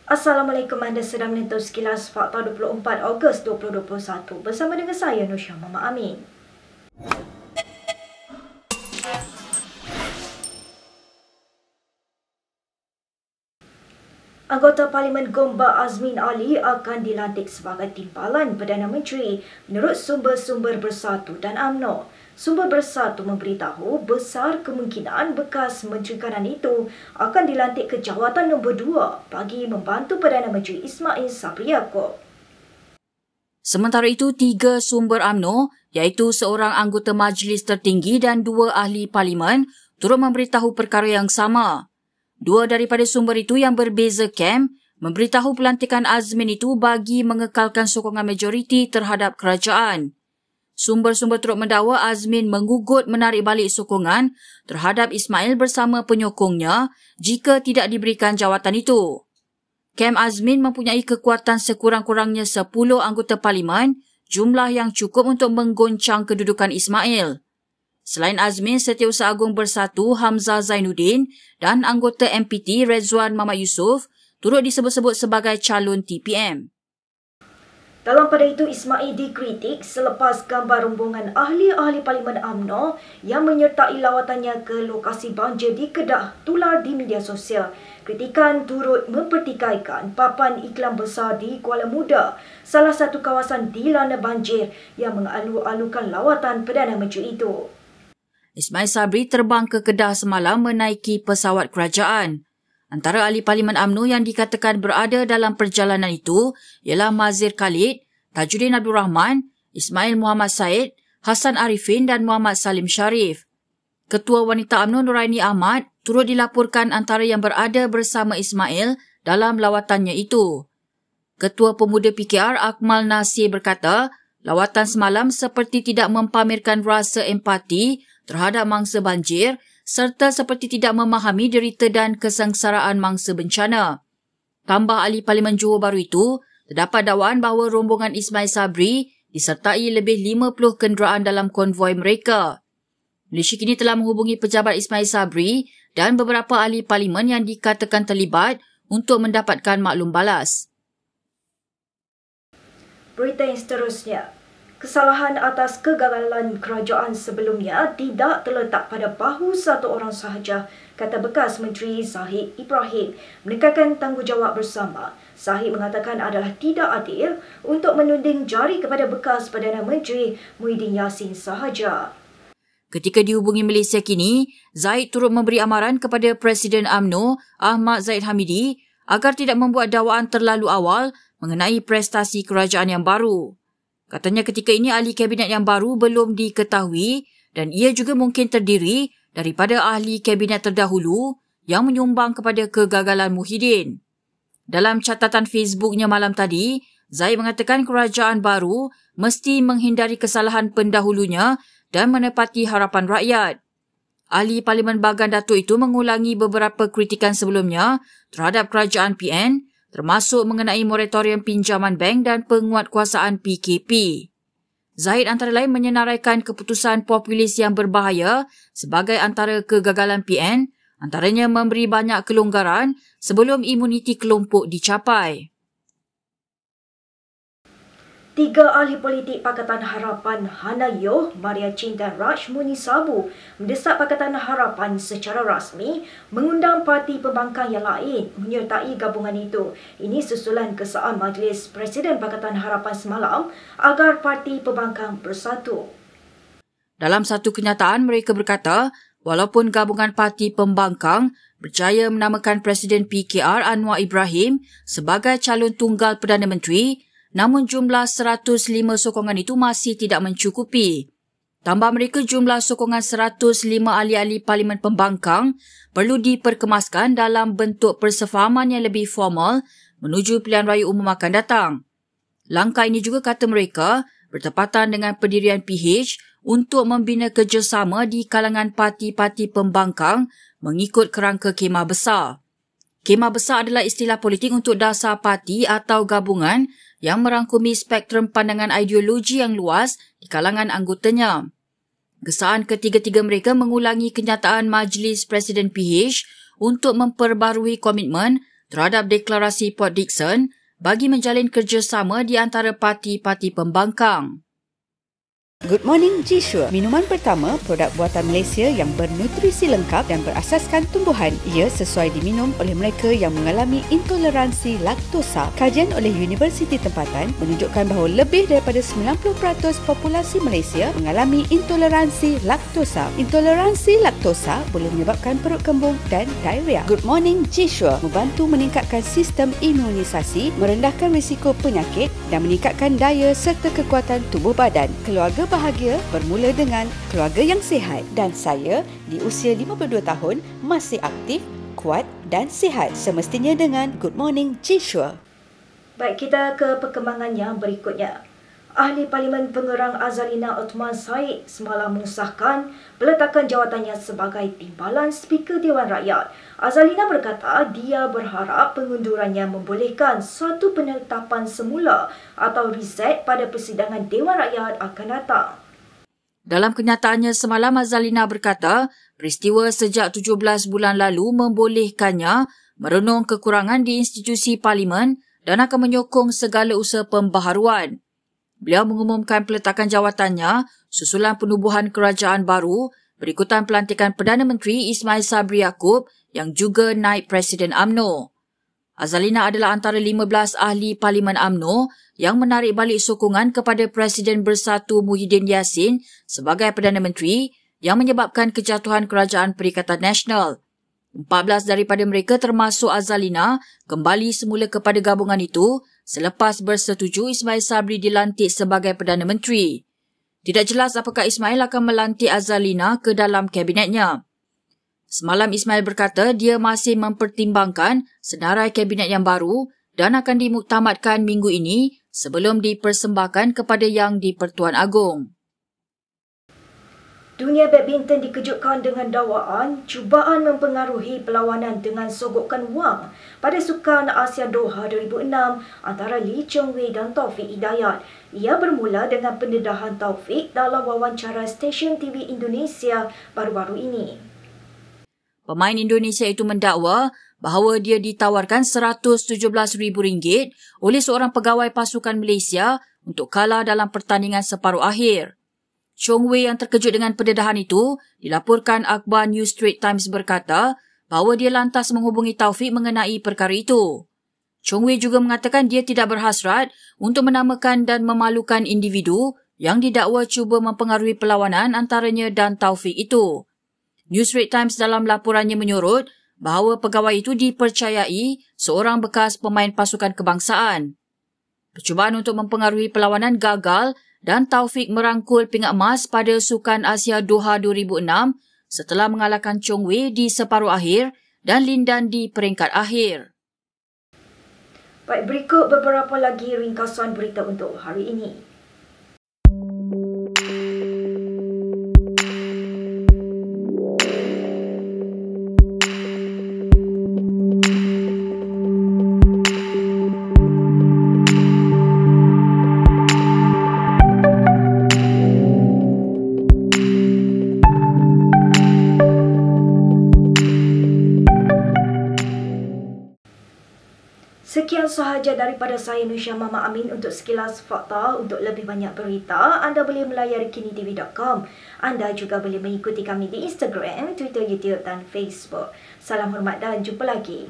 Assalamualaikum, anda sedang menonton sekilas Fakta 24 Ogos 2021 bersama dengan saya Nusya Mama Amin. Anggota Parlimen Gombak Azmin Ali akan dilantik sebagai timbalan Perdana Menteri menurut sumber-sumber Bersatu dan UMNO. Sumber Bersatu memberitahu besar kemungkinan bekas Menteri Kanan itu akan dilantik ke jawatan nombor 2 bagi membantu Perdana Menteri Ismail Sabri Yaakob. Sementara itu, 3 sumber UMNO iaitu seorang anggota majlis tertinggi dan 2 ahli parlimen turut memberitahu perkara yang sama. 2 daripada sumber itu yang berbeza kem memberitahu pelantikan Azmin itu bagi mengekalkan sokongan majoriti terhadap kerajaan. Sumber-sumber turut mendakwa Azmin mengugut menarik balik sokongan terhadap Ismail bersama penyokongnya jika tidak diberikan jawatan itu. Kem Azmin mempunyai kekuatan sekurang-kurangnya 10 anggota parlimen, jumlah yang cukup untuk menggoncang kedudukan Ismail. Selain Azmin, Setiausaha Agung Bersatu Hamzah Zainuddin dan anggota MPT Rezwan Mahmat Yusof turut disebut-sebut sebagai calon TPM. Dalam pada itu, Ismail dikritik selepas gambar rombongan ahli-ahli Parlimen UMNO yang menyertai lawatannya ke lokasi banjir di Kedah tular di media sosial. Kritikan turut mempertikaikan papan iklan besar di Kuala Muda, salah satu kawasan dilanda banjir yang mengalu-alukan lawatan Perdana Menteri itu. Ismail Sabri terbang ke Kedah semalam menaiki pesawat kerajaan. Antara ahli Parlimen UMNO yang dikatakan berada dalam perjalanan itu ialah Mazir Khalid, Tajuddin Abdul Rahman, Ismail Muhammad Said, Hassan Arifin dan Muhammad Salim Sharif. Ketua Wanita UMNO Nuraini Ahmad turut dilaporkan antara yang berada bersama Ismail dalam lawatannya itu. Ketua Pemuda PKR Akmal Nasir berkata, lawatan semalam seperti tidak mempamerkan rasa empati terhadap mangsa banjir serta seperti tidak memahami derita dan kesengsaraan mangsa bencana. Tambah ahli Parlimen Johor Bahru itu, terdapat dakwaan bahawa rombongan Ismail Sabri disertai lebih 50 kenderaan dalam konvoi mereka. Malaysia kini telah menghubungi pejabat Ismail Sabri dan beberapa ahli parlimen yang dikatakan terlibat untuk mendapatkan maklum balas. Berita yang seterusnya. Kesalahan atas kegagalan kerajaan sebelumnya tidak terletak pada bahu satu orang sahaja, kata bekas Menteri Zahid Ibrahim menekankan tanggungjawab bersama. Zahid mengatakan adalah tidak adil untuk menunding jari kepada bekas Perdana Menteri Muhyiddin Yassin sahaja. Ketika dihubungi Malaysia kini, Zahid turut memberi amaran kepada Presiden UMNO Ahmad Zahid Hamidi agar tidak membuat dakwaan terlalu awal mengenai prestasi kerajaan yang baru. Katanya ketika ini ahli kabinet yang baru belum diketahui dan ia juga mungkin terdiri daripada ahli kabinet terdahulu yang menyumbang kepada kegagalan Muhyiddin. Dalam catatan Facebooknya malam tadi, Zahid mengatakan kerajaan baru mesti menghindari kesalahan pendahulunya dan menepati harapan rakyat. Ahli Parlimen Bagan Datuk itu mengulangi beberapa kritikan sebelumnya terhadap kerajaan PN, termasuk mengenai moratorium pinjaman bank dan penguatkuasaan PKP. Zahid antara lain menyenaraikan keputusan populis yang berbahaya sebagai antara kegagalan PN, antaranya memberi banyak kelonggaran sebelum imuniti kelompok dicapai. 3 ahli politik Pakatan Harapan Hana Yoh, Maria Chin dan Raj Muni Sabu mendesak Pakatan Harapan secara rasmi mengundang parti pembangkang yang lain menyertai gabungan itu. Ini susulan kesaan Majlis Presiden Pakatan Harapan semalam agar parti pembangkang bersatu. Dalam satu kenyataan, mereka berkata, walaupun gabungan parti pembangkang berjaya menamakan Presiden PKR Anwar Ibrahim sebagai calon tunggal Perdana Menteri, namun jumlah 105 sokongan itu masih tidak mencukupi. Tambah mereka, jumlah sokongan 105 ahli-ahli Parlimen Pembangkang perlu diperkemaskan dalam bentuk persefahaman yang lebih formal menuju pilihan raya umum akan datang. Langkah ini juga, kata mereka, bertepatan dengan pendirian PH untuk membina kerjasama di kalangan parti-parti pembangkang mengikut kerangka Kemah Besar. Kemah Besar adalah istilah politik untuk dasar parti atau gabungan yang merangkumi spektrum pandangan ideologi yang luas di kalangan anggotanya. Gesaan ketiga-tiga mereka mengulangi kenyataan Majlis Presiden PH untuk memperbarui komitmen terhadap deklarasi Port Dickson bagi menjalin kerjasama di antara parti-parti pembangkang. Good morning, G-Sure. Minuman pertama, produk buatan Malaysia yang bernutrisi lengkap dan berasaskan tumbuhan. Ia sesuai diminum oleh mereka yang mengalami intoleransi laktosa. Kajian oleh Universiti Tempatan menunjukkan bahawa lebih daripada 90% populasi Malaysia mengalami intoleransi laktosa. Intoleransi laktosa boleh menyebabkan perut kembung dan diarrhea. Good morning, G-Sure membantu meningkatkan sistem imunisasi, merendahkan risiko penyakit dan meningkatkan daya serta kekuatan tubuh badan. Keluarga bahagia bermula dengan keluarga yang sihat, dan saya di usia 52 tahun masih aktif, kuat dan sihat semestinya dengan Good Morning G-Sure. Baik, kita ke perkembangan yang berikutnya. Ahli Parlimen Pengerang Azalina Othman Said semalam mengesahkan peletakan jawatannya sebagai timbalan Speaker Dewan Rakyat. Azalina berkata dia berharap pengundurannya membolehkan suatu penetapan semula atau reset pada persidangan Dewan Rakyat akan datang. Dalam kenyataannya semalam, Azalina berkata peristiwa sejak 17 bulan lalu membolehkannya merenung kekurangan di institusi Parlimen dan akan menyokong segala usaha pembaharuan. Beliau mengumumkan peletakan jawatannya susulan penubuhan kerajaan baru berikutan pelantikan Perdana Menteri Ismail Sabri Yaakob yang juga naib Presiden UMNO. Azalina adalah antara 15 ahli Parlimen UMNO yang menarik balik sokongan kepada Presiden Bersatu Muhyiddin Yassin sebagai Perdana Menteri yang menyebabkan kejatuhan Kerajaan Perikatan Nasional. 14 daripada mereka termasuk Azalina kembali semula kepada gabungan itu selepas bersetuju Ismail Sabri dilantik sebagai Perdana Menteri. Tidak jelas apakah Ismail akan melantik Azalina ke dalam kabinetnya. Semalam Ismail berkata dia masih mempertimbangkan senarai kabinet yang baru dan akan dimuktamadkan minggu ini sebelum dipersembahkan kepada Yang di-Pertuan Agong. Dunia badminton dikejutkan dengan dakwaan cubaan mempengaruhi perlawanan dengan sogokkan wang pada Sukan Asia Doha 2006 antara Lee Chong Wei dan Taufik Hidayat. Ia bermula dengan pendedahan Taufik dalam wawancara stesen TV Indonesia baru-baru ini. Pemain Indonesia itu mendakwa bahawa dia ditawarkan RM117,000 oleh seorang pegawai pasukan Malaysia untuk kalah dalam pertandingan separuh akhir. Chong Wei yang terkejut dengan pendedahan itu, dilaporkan akhbar New Straits Times berkata bahawa dia lantas menghubungi Taufik mengenai perkara itu. Chong Wei juga mengatakan dia tidak berhasrat untuk menamakan dan memalukan individu yang didakwa cuba mempengaruhi perlawanan antaranya dan Taufik itu. New Straits Times dalam laporannya menyorot bahawa pegawai itu dipercayai seorang bekas pemain pasukan kebangsaan. Percubaan untuk mempengaruhi perlawanan gagal dan Taufik merangkul pingat emas pada Sukan Asia Doha 2006 setelah mengalahkan Chong Wei di separuh akhir dan Lindan di peringkat akhir. Baik, berikut beberapa lagi ringkasan berita untuk hari ini. Sekian sahaja daripada saya Nusya Mama Amin untuk sekilas fakta. Untuk lebih banyak berita, anda boleh melayari kinitv.com. Anda juga boleh mengikuti kami di Instagram, Twitter, YouTube dan Facebook. Salam hormat dan jumpa lagi.